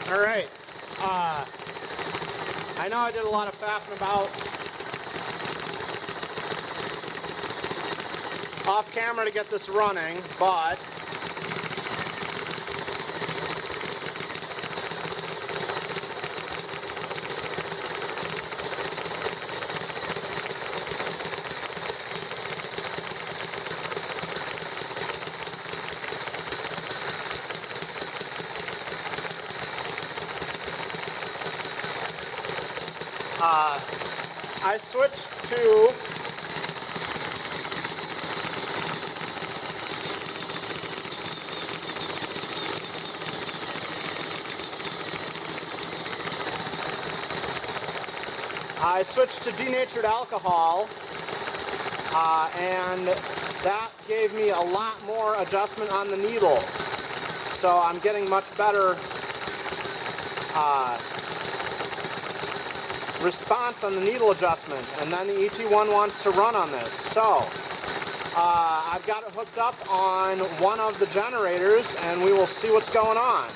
All right. I know I did a lot of faffing about off camera to get this running, but I switched to denatured alcohol, and that gave me a lot more adjustment on the needle. So I'm getting much better response on the needle adjustment, and then the ET1 wants to run on this. So I've got it hooked up on one of the generators, and we will see what's going on.